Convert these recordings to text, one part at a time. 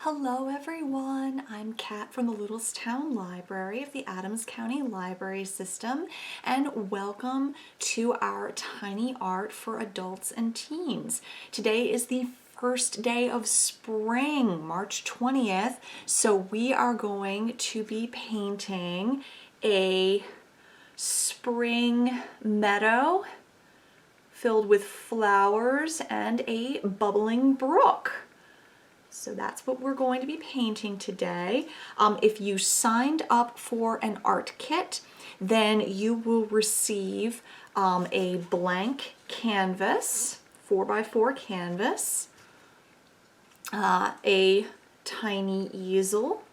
Hello everyone, I'm Kat from the Littlestown Library of the Adams County Library System, and welcome to our Tiny Art for Adults and Teens. Today is the first day of spring, March 20th, so we are going to be painting a spring meadow filled with flowers and a bubbling brook. So that's what we're going to be painting today. If you signed up for an art kit, then you will receive a blank canvas, 4x4 canvas, a tiny easel,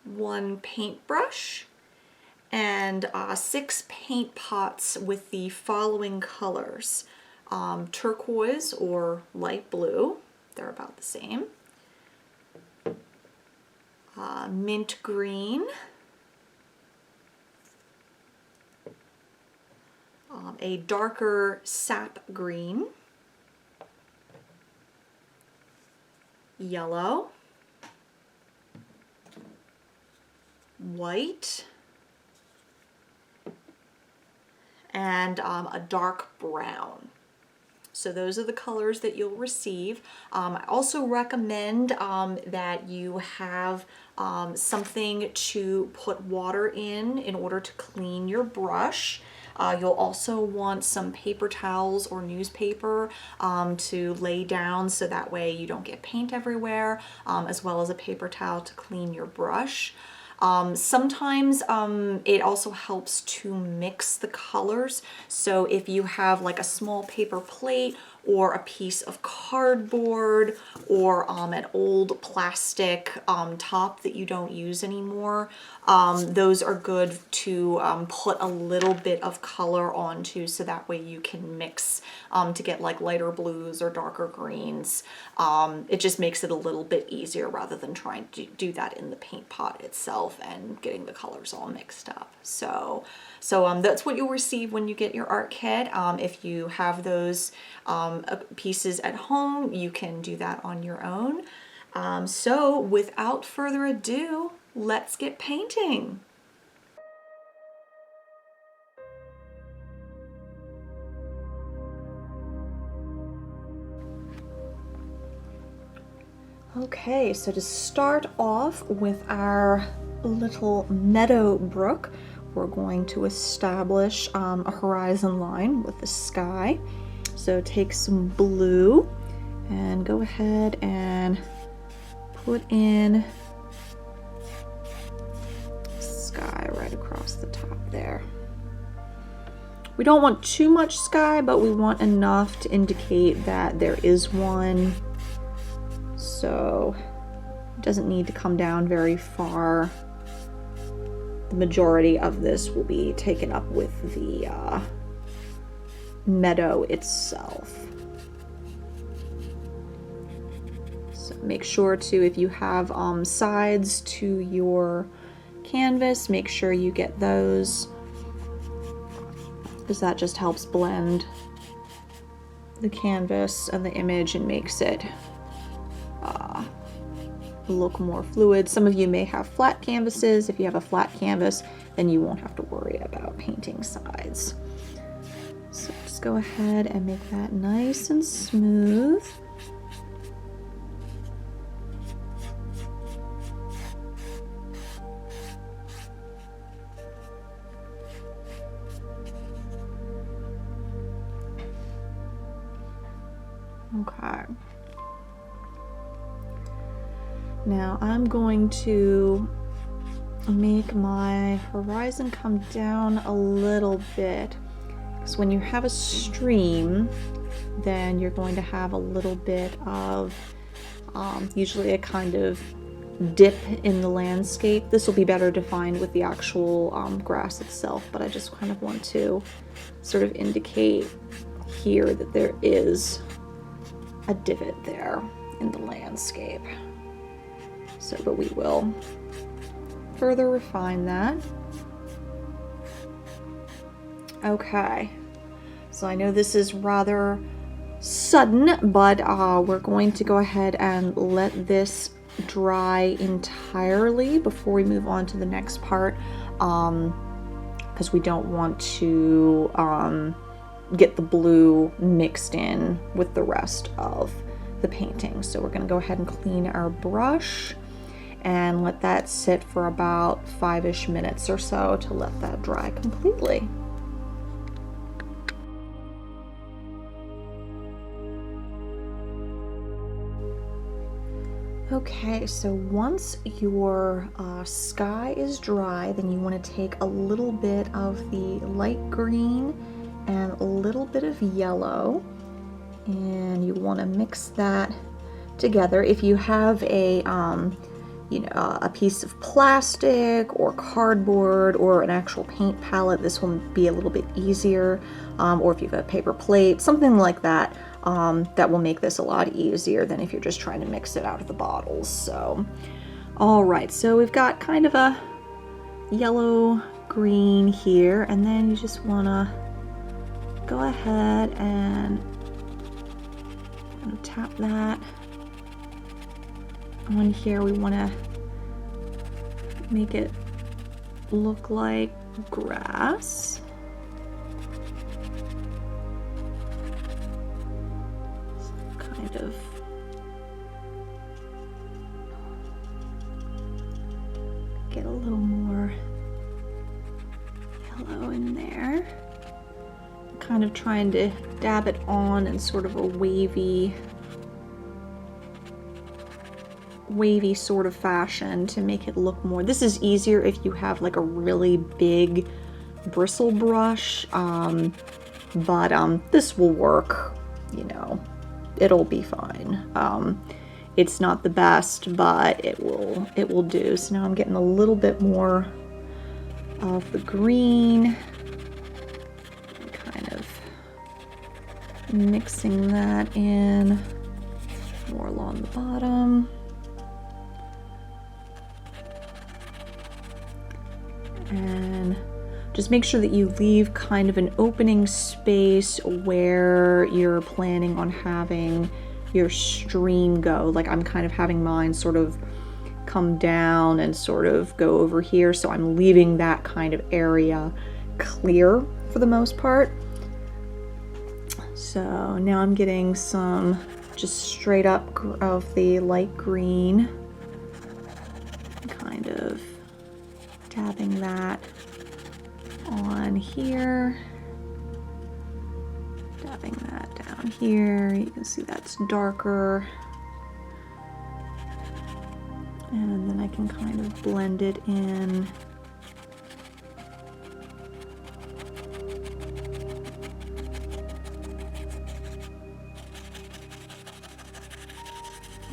one paintbrush, and 6 paint pots with the following colors. Turquoise or light blue, they're about the same, mint green, a darker sap green, yellow, white, and a dark brown. So those are the colors that you'll receive. I also recommend that you have something to put water in order to clean your brush. You'll also want some paper towels or newspaper to lay down so that way you don't get paint everywhere, as well as a paper towel to clean your brush. Sometimes it also helps to mix the colors. So if you have like a small paper plate or a piece of cardboard or an old plastic top that you don't use anymore, those are good to put a little bit of color onto so that way you can mix to get like lighter blues or darker greens. It just makes it a little bit easier rather than trying to do that in the paint pot itself and getting the colors all mixed up. So that's what you'll receive when you get your art kit. If you have those pieces at home, you can do that on your own. So without further ado, let's get painting. Okay, so to start off with our little Meadow Brook, we're going to establish a horizon line with the sky. So take some blue and go ahead and put in sky right across the top there. We don't want too much sky, but we want enough to indicate that there is one. So it doesn't need to come down very far. The majority of this will be taken up with the meadow itself. So make sure to, if you have sides to your canvas, make sure you get those, because that just helps blend the canvas and the image and makes it look more fluid. Some of you may have flat canvases. If you have a flat canvas, then you won't have to worry about painting sides. So just go ahead and make that nice and smooth. Okay. Now I'm going to make my horizon come down a little bit, because when you have a stream, then you're going to have a little bit of usually a kind of dip in the landscape. This will be better defined with the actual grass itself, but I just kind of want to sort of indicate here that there is a divot there in the landscape. So, but we will further refine that. Okay, so I know this is rather sudden, but we're going to go ahead and let this dry entirely before we move on to the next part, because we don't want to get the blue mixed in with the rest of the painting. So we're going to go ahead and clean our brush and let that sit for about 5-ish minutes or so to let that dry completely. Okay, so once your sky is dry, then you want to take a little bit of the light green and a little bit of yellow, and you want to mix that together. If you have a a piece of plastic or cardboard or an actual paint palette, this will be a little bit easier, or if you have a paper plate, something like that, that will make this a lot easier than if you're just trying to mix it out of the bottles. So, all right, so we've got kind of a yellow green here, and then you just want to go ahead and tap that on here. We want to make it look like grass. So kind of get a little more yellow in there. Kind of trying to dab it on in sort of a wavy sort of fashion to make it look more. This is easier if you have like a really big bristle brush, but this will work, it'll be fine. It's not the best, but it will do. So now I'm getting a little bit more of the green, kind of mixing that in more along the bottom. And just make sure that you leave kind of an opening space where you're planning on having your stream go. Like I'm kind of having mine sort of come down and sort of go over here. So I'm leaving that kind of area clear for the most part. So now I'm getting some just straight up of the light green, kind of dabbing that on here, dabbing that down here. You can see that's darker, and then I can kind of blend it in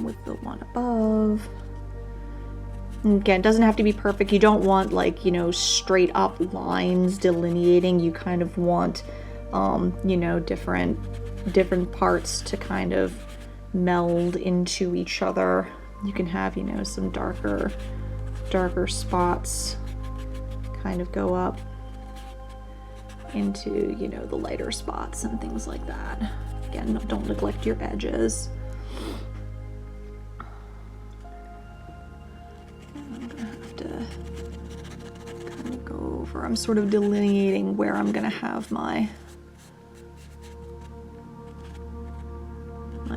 with the one above. And again, it doesn't have to be perfect. You don't want like, straight up lines delineating. You kind of want, different parts to kind of meld into each other. You can have, some darker spots kind of go up into, the lighter spots and things like that. Again, don't neglect your edges. I'm sort of delineating where I'm gonna have my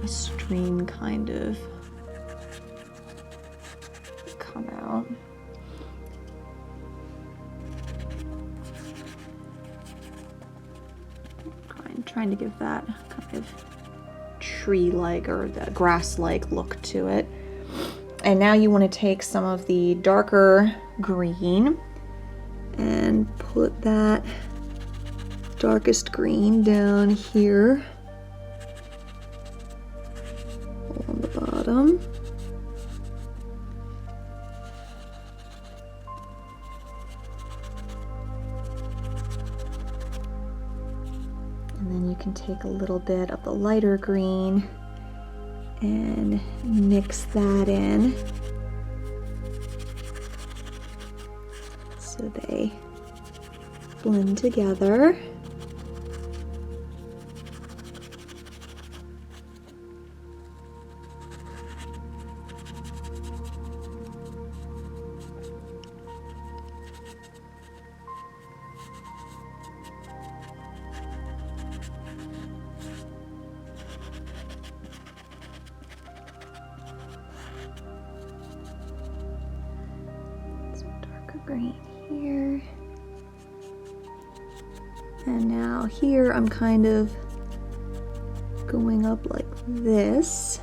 stream kind of come out. Trying to give that kind of tree-like or the grass-like look to it. And now you want to take some of the darker green and put that darkest green down here on the bottom. And then you can take a little bit of the lighter green and mix that in so they blend together. green here. And now here I'm kind of going up like this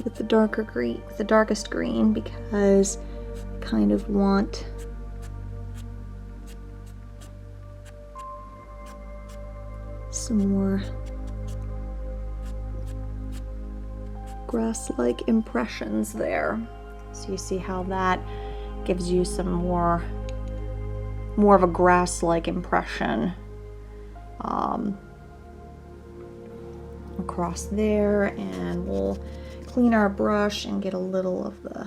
with the darker green, with the darkest green, because I kind of want some more grass-like impressions there. So you see how that gives you some more of a grass-like impression across there. And we'll clean our brush and get a little of the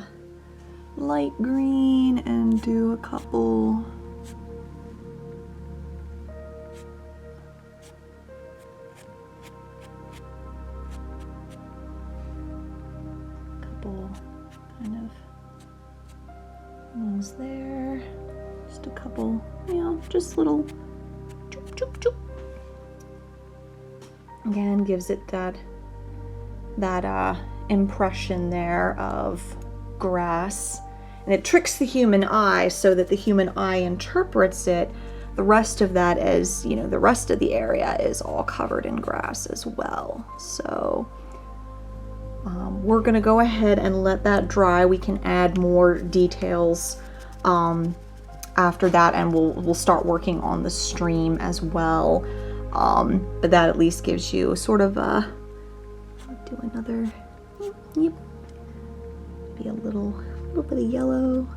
light green and do a couple kind of ones there. Just a couple, you know, just little choop, choop, choop. Again, gives it that impression there of grass, and it tricks the human eye so that the human eye interprets it. The rest of that as, you know, the rest of the area is all covered in grass as well. So we're gonna go ahead and let that dry. We can add more details after that, and we'll start working on the stream as well. But that at least gives you sort of a, I'll do another, yep, be a little bit of yellow,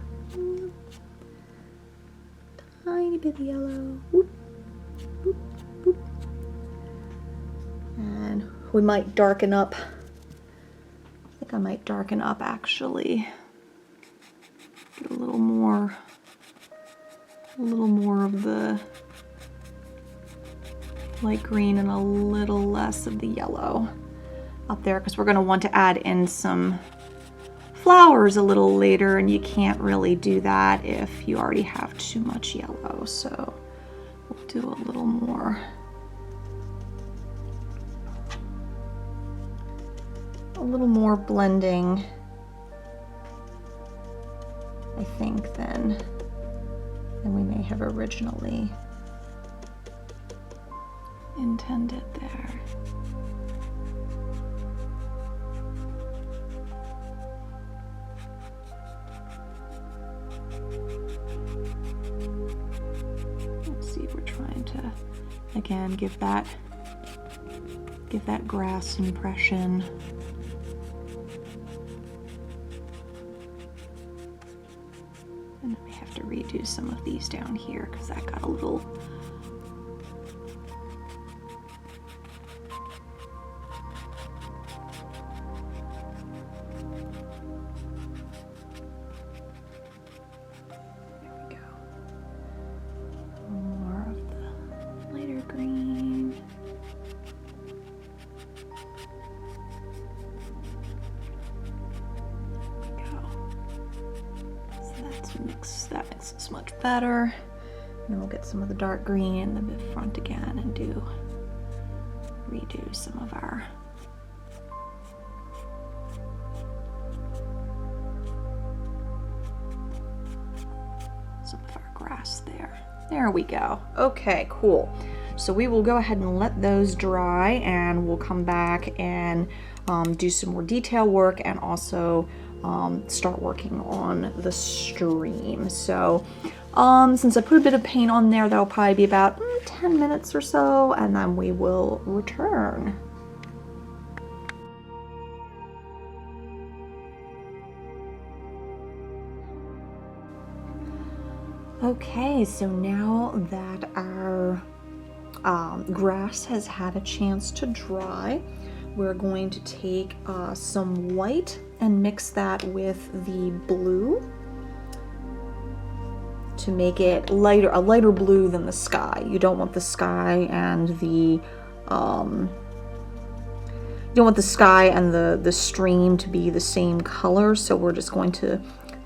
tiny bit of yellow, whoop, whoop, whoop. And we might darken up. I think I might darken up actually. Get a little more of the light green and a little less of the yellow up there, because we're going to want to add in some flowers a little later, and you can't really do that if you already have too much yellow. So we'll do a little more. A little more blending, I think, than we may have originally intended there. Let's see, we're trying to, again, give that grass impression. And then we have to redo some of these down here because that got a little that mixes much better. And then we'll get some of the dark green in the front again and redo some of our grass there. There we go. Okay, cool. So we will go ahead and let those dry, and we'll come back and do some more detail work and also start working on the stream. So since I put a bit of paint on there, that'll probably be about 10 minutes or so, and then we will return. Okay, so now that our grass has had a chance to dry, we're going to take some white and mix that with the blue to make it lighter, a lighter blue than the sky. You don't want the sky and the the stream to be the same color, so we're just going to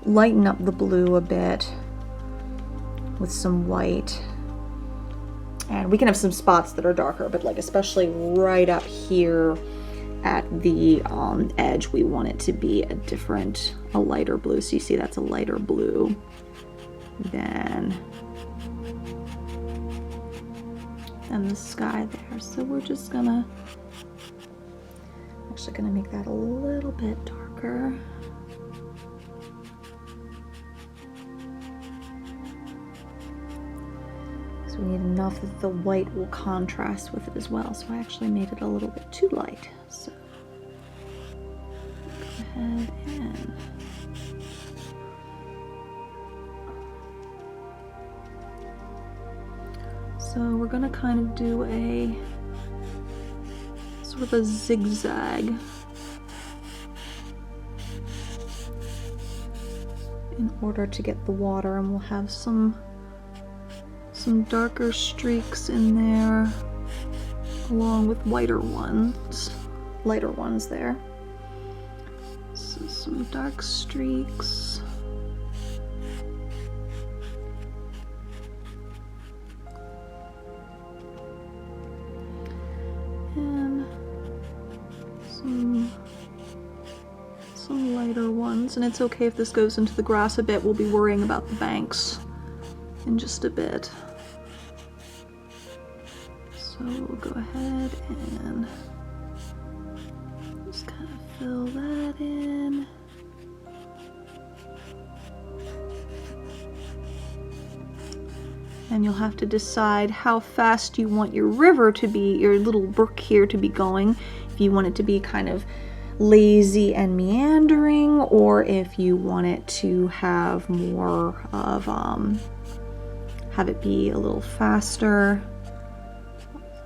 lighten up the blue a bit with some white. And we can have some spots that are darker, but like especially right up here at the edge, we want it to be a lighter blue. So you see that's a lighter blue. than the sky there. So we're just gonna, actually gonna make that a little bit darker. So we need enough that the white will contrast with it as well. So I actually made it a little bit too light. So go ahead and so we're gonna kind of do a sort of a zigzag in order to get the water, and we'll have some darker streaks in there along with lighter ones there. So some dark streaks. And some lighter ones, and it's okay if this goes into the grass a bit. We'll be worrying about the banks in just a bit. So we'll go ahead and just kind of fill that in. And you'll have to decide how fast you want your river to be, your little brook here to be going. If you want it to be kind of lazy and meandering, or if you want it to have more of, have it be a little faster.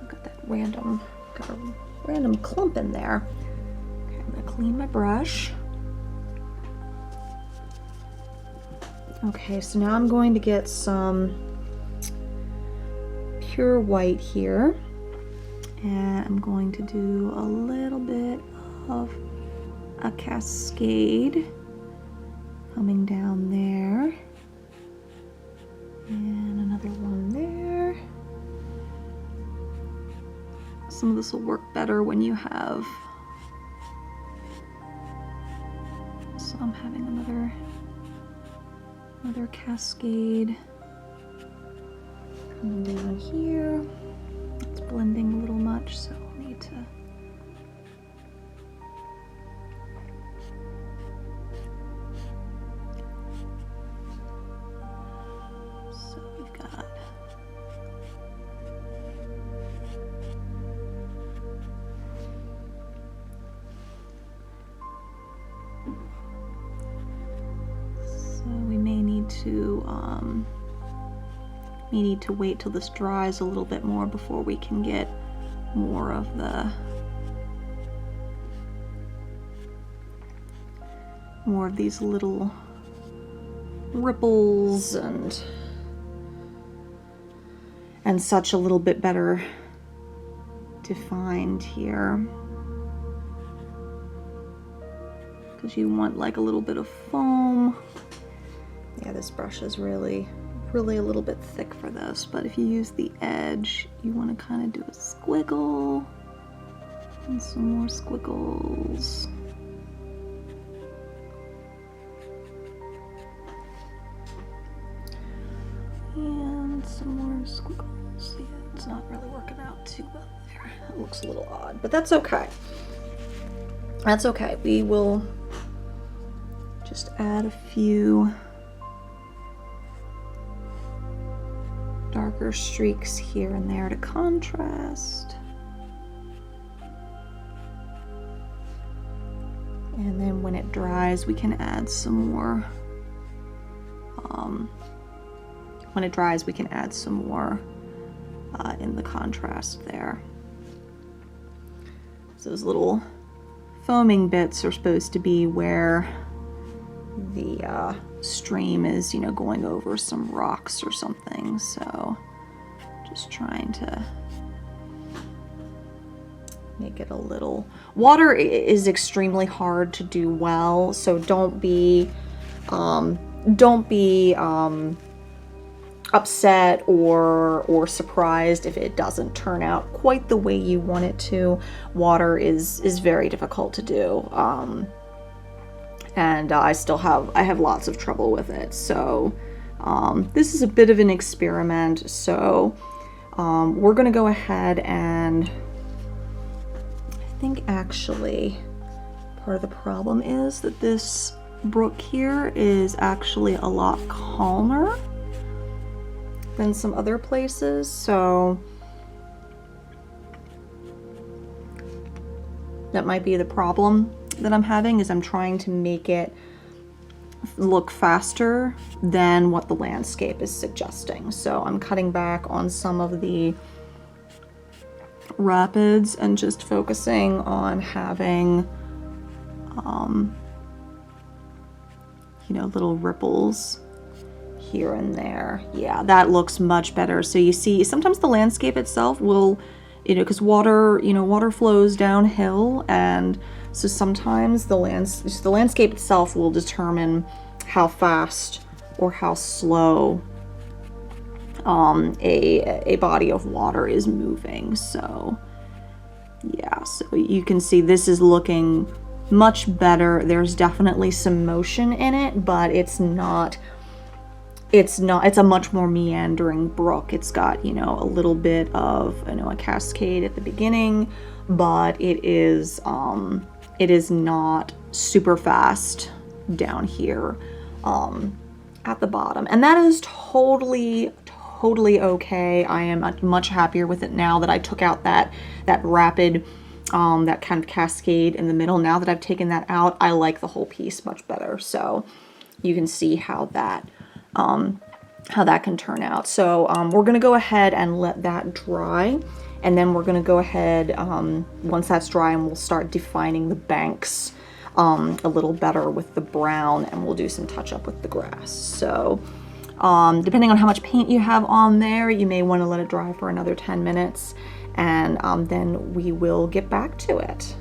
Got a random clump in there. Okay, I'm gonna clean my brush. Okay, so now I'm going to get some pure white here, and I'm going to do a little bit of a cascade coming down there, and another one there. Some of this will work better when you have, so I'm having another cascade coming down here. It's blending a little much, so I need to we've got we may need to wait till this dries a little bit more before we can get more of these little ripples and such a little bit better defined here, because you want like a little bit of foam. Yeah, this brush is really a little bit thick for this, but if you use the edge, you want to kind of do a squiggle and some more squiggles. And some more squiggles. Yeah, it's not really working out too well there. That looks a little odd, but that's okay. That's okay. We will just add a few darker streaks here and there to contrast. And then when it dries, we can add some more. When it dries, we can add some more in the contrast there. So those little foaming bits are supposed to be where the stream is, you know, going over some rocks or something. So just trying to make it a little. Water is extremely hard to do well, so don't be upset or surprised if it doesn't turn out quite the way you want it to. Water is very difficult to do, and I have lots of trouble with it. So This is a bit of an experiment, so we're gonna go ahead and I think actually part of the problem is that this brook here is actually a lot calmer than some other places, so that might be the problem that I'm having, is I'm trying to make it look faster than what the landscape is suggesting. So I'm cutting back on some of the rapids and just focusing on having you know, little ripples here and there. Yeah, that looks much better. So you see, sometimes the landscape itself will, you know, because water, you know, water flows downhill, and so sometimes the landscape itself will determine how fast or how slow a body of water is moving. So yeah, so you can see this is looking much better. There's definitely some motion in it, but it's a much more meandering brook. It's got, you know, a little bit of, you know, a cascade at the beginning, but it is not super fast down here at the bottom, and that is totally okay. I am much happier with it now that I took out that rapid, that kind of cascade in the middle. Now that I've taken that out, I like the whole piece much better. So you can see how that can turn out. So we're gonna go ahead and let that dry, and then we're gonna go ahead, once that's dry, and we'll start defining the banks a little better with the brown, and we'll do some touch up with the grass. So depending on how much paint you have on there, you may want to let it dry for another 10 minutes, and then we will get back to it.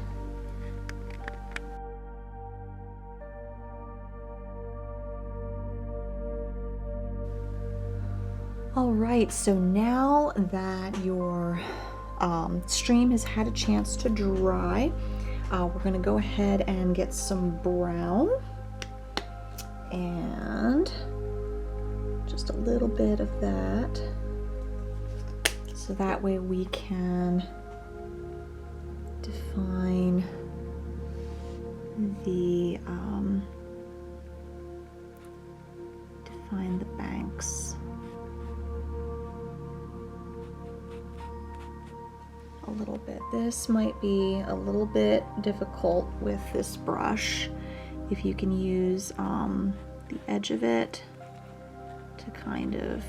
All right, so now that your stream has had a chance to dry, we're gonna go ahead and get some brown, and just a little bit of that, so that way we can define the banks a little bit. This might be a little bit difficult with this brush. If you can use the edge of it to kind of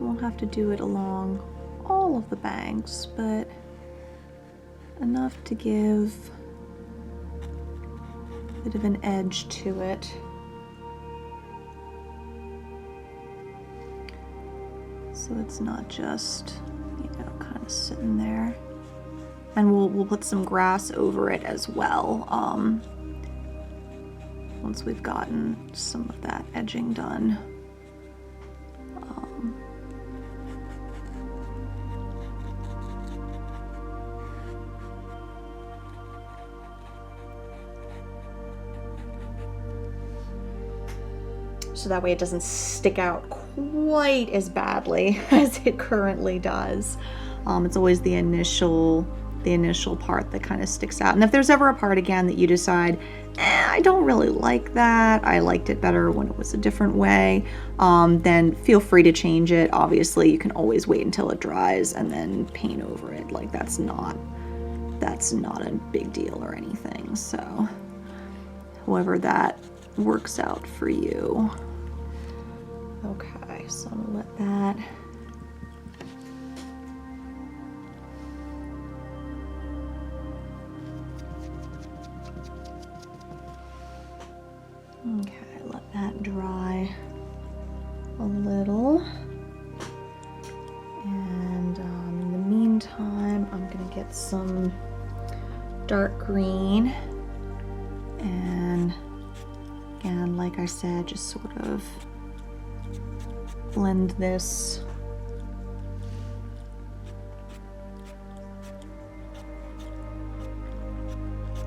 won't have to do it along all of the banks, but enough to give a bit of an edge to it. So it's not just, you know, kind of sitting there. And we'll put some grass over it as well, once we've gotten some of that edging done. So that way it doesn't stick out quite as badly as it currently does. It's always the initial part that kind of sticks out. And if there's ever a part again that you decide, I don't really like that, I liked it better when it was a different way, then feel free to change it. Obviously, you can always wait until it dries and then paint over it. Like that's not a big deal or anything. So however that works out for you. Okay, so I'm gonna let that Okay, let that dry a little. And in the meantime, I'm gonna get some dark green. And again, like I said, just sort of blend this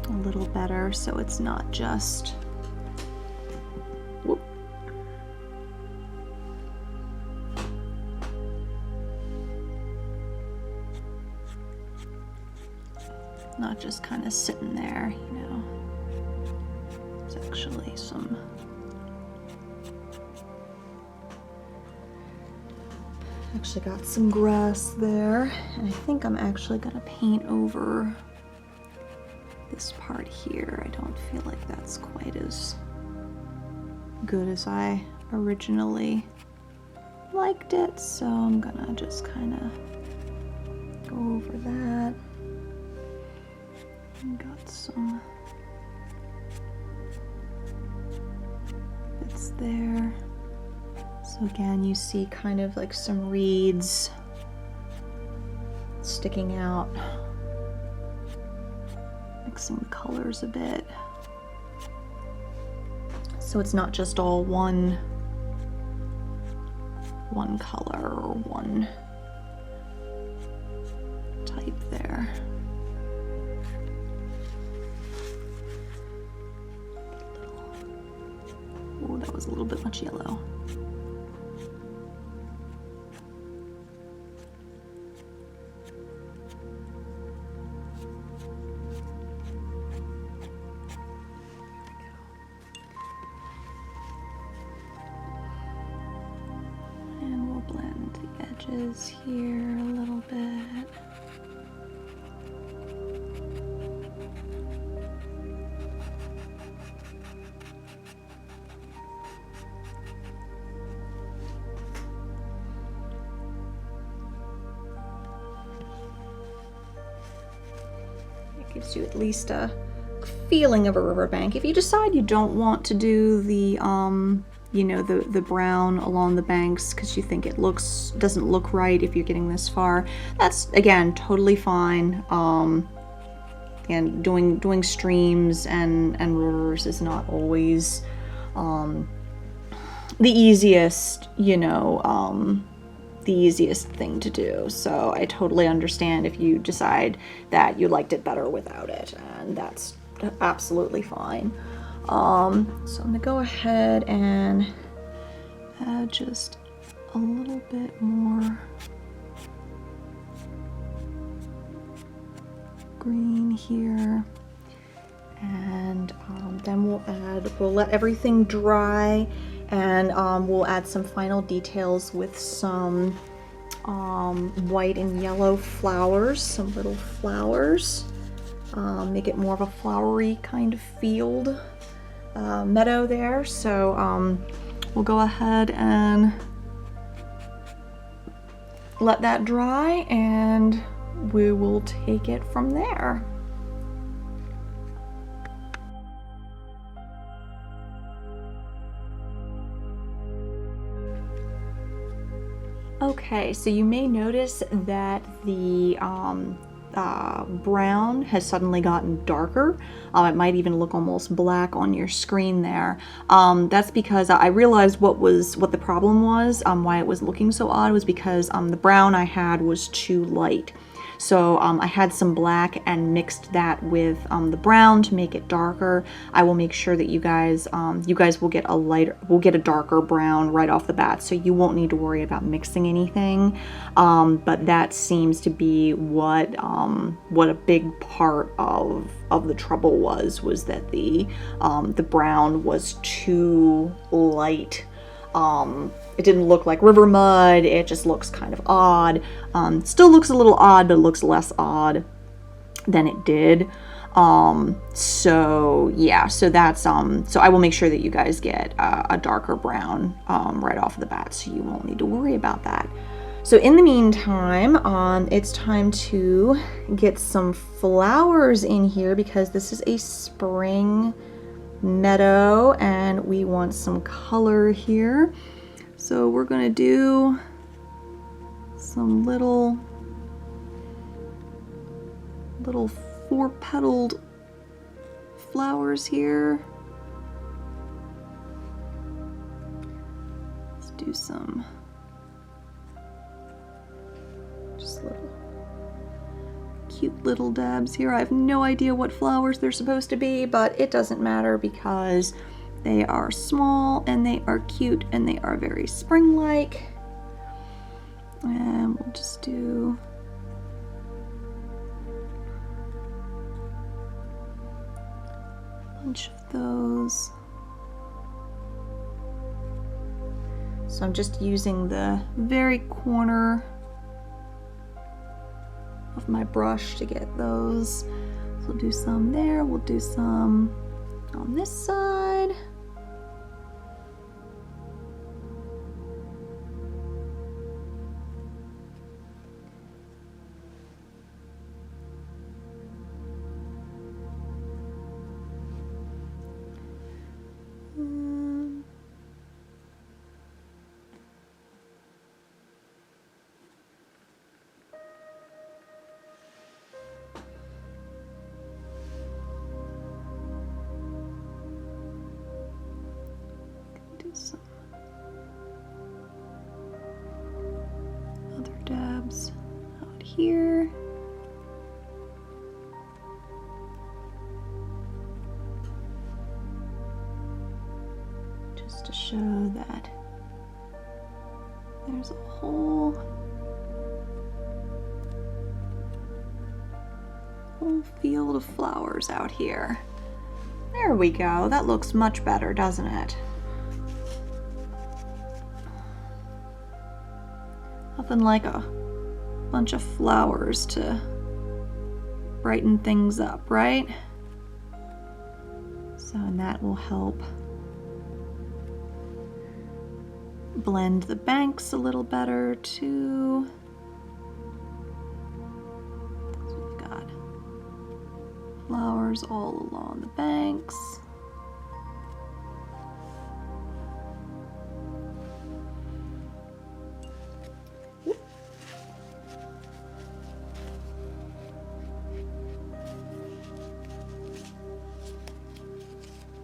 a little better so it's not just whoop. Not just kind of sitting there, you know. It's actually some actually got some grass there, and I think I'm actually gonna paint over this part here. I don't feel like that's quite as good as I originally liked it, so I'm gonna just kind of go over that. And got some bits there. So again, you see kind of like some reeds sticking out, mixing the colors a bit. So it's not just all one color or one type there. Oh, that was a little bit much yellow. And we'll blend the edges here a little bit. Gives you at least a feeling of a riverbank. If you decide you don't want to do the you know, the brown along the banks because you think it doesn't look right if you're getting this far, that's again totally fine. And doing streams and rivers is not always the easiest, you know, the easiest thing to do. So I totally understand if you decide that you liked it better without it, and that's absolutely fine. So I'm gonna go ahead and add just a little bit more green here, and then we'll let everything dry, and we'll add some final details with some white and yellow flowers, some little flowers, make it more of a flowery kind of field meadow there. So we'll go ahead and let that dry, and we will take it from there. Okay, so you may notice that the brown has suddenly gotten darker. It might even look almost black on your screen there. That's because I realized what the problem was, why it was looking so odd was because the brown I had was too light. So I had some black and mixed that with the brown to make it darker. I will make sure that you guys will get a darker brown right off the bat, so you won't need to worry about mixing anything. But that seems to be what a big part of the trouble was that the brown was too light. It didn't look like river mud, it just looks kind of odd. Still looks a little odd, but it looks less odd than it did. So yeah, so that's, so I will make sure that you guys get a darker brown right off the bat, so you won't need to worry about that. So in the meantime, it's time to get some flowers in here because this is a spring meadow and we want some color here. So we're gonna do some little four-petaled flowers here. Let's do some just little cute little dabs here. I have no idea what flowers they're supposed to be, but it doesn't matter because they are small and they are cute and they are very spring-like. And we'll just do a bunch of those. So I'm just using the very corner of my brush to get those. So we'll do some there, we'll do some on this side. Some other dabs out here. Just to show that there's a whole field of flowers out here. There we go. That looks much better, doesn't it? Nothing like a bunch of flowers to brighten things up, right? So, and that will help blend the banks a little better too. So we've got flowers all along the banks.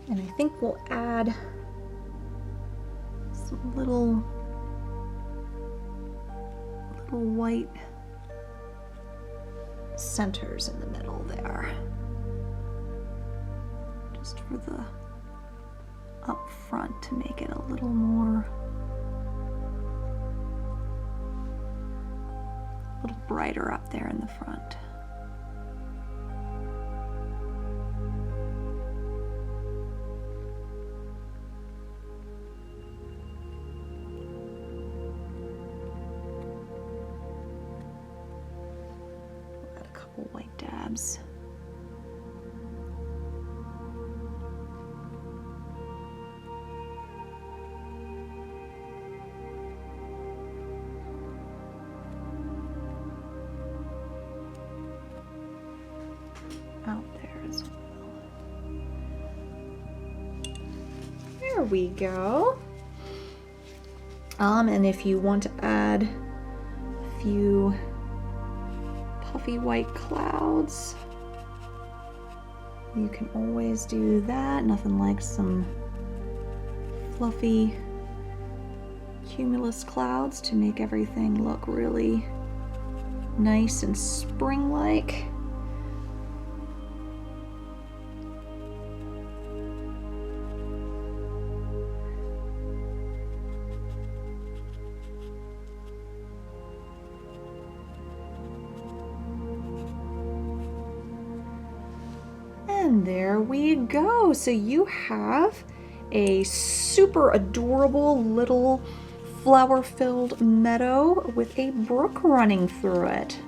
And I think we'll add some little white centers in the middle there. Just for the up front to make it a little brighter up there in the front. White dabs. Out there as well. There we go. And if you want to add a few puffy white clouds, you can always do that. Nothing like some fluffy cumulus clouds to make everything look really nice and spring-like. And there we go. So you have a super adorable little flower-filled meadow with a brook running through it.